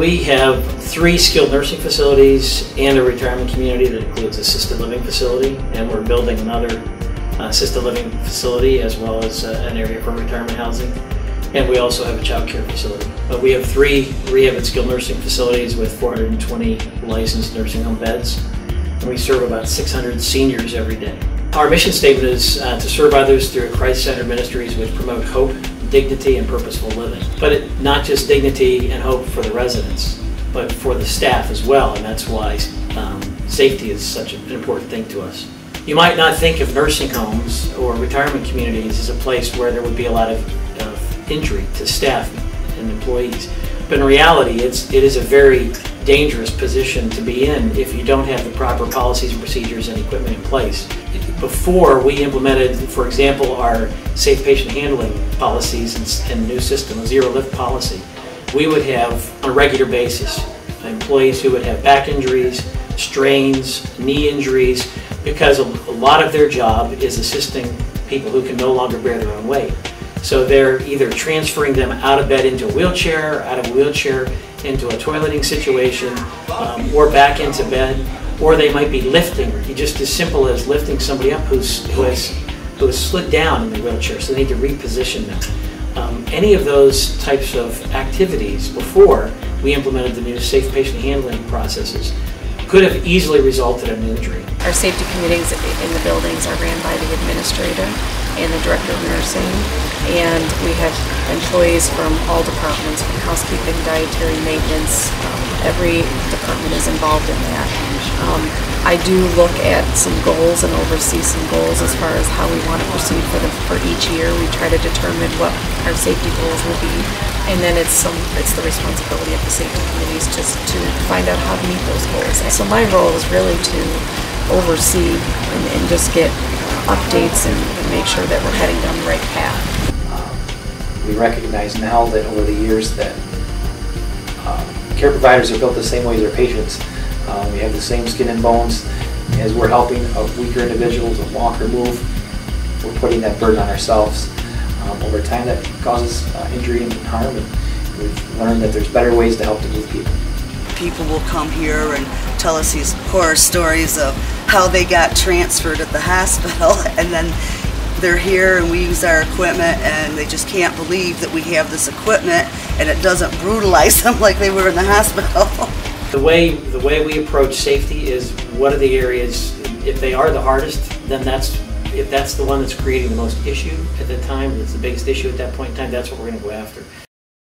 We have 3 skilled nursing facilities and a retirement community that includes a assisted living facility, and we're building another assisted living facility as well as an area for retirement housing. And we also have a child care facility. But we have 3 rehab and skilled nursing facilities with 420 licensed nursing home beds, and we serve about 600 seniors every day. Our mission statement is to serve others through Christ-centered ministries which promote hope, dignity, and purposeful living. But not just dignity and hope for the residents, but for the staff as well, and that's why safety is such an important thing to us. You might not think of nursing homes or retirement communities as a place where there would be a lot of injury to staff and employees, but in reality it is a very dangerous position to be in if you don't have the proper policies and procedures and equipment in place. Before we implemented, for example, our safe patient handling policies and new system, a zero lift policy, we would have on a regular basis employees who would have back injuries, strains, knee injuries, because a lot of their job is assisting people who can no longer bear their own weight. So they're either transferring them out of bed into a wheelchair, out of a wheelchair into a toileting situation, or back into bed, or they might be lifting, just as simple as lifting somebody up who has slid down in the wheelchair, so they need to reposition them. Any of those types of activities before we implemented the new safe patient handling processes could have easily resulted in an injury. Our safety committees in the buildings are ran by the administrator and the director of nursing, and we have employees from all departments, from housekeeping, dietary, maintenance. Every department is involved in that. I do look at some goals and oversee some goals as far as how we want to proceed for each year. We try to determine what our safety goals will be, and then it's the responsibility of the safety committees just to find out how to meet those goals. So my role is really to oversee and just get updates and make sure that we're heading down the right path. We recognize now that over the years that care providers are built the same way as their patients. We have the same skin and bones. As we're helping a weaker individual to walk or move, we're putting that burden on ourselves. Over time that causes injury and harm, and we've learned that there's better ways to help to move people. People will come here and tell us these horror stories of how they got transferred at the hospital, and then they're here and we use our equipment and they just can't believe that we have this equipment and it doesn't brutalize them like they were in the hospital. The way we approach safety is, what are the areas, if they are the hardest, then if that's the one that's creating the most issue at the time, that's the biggest issue at that point in time, that's what we're going to go after.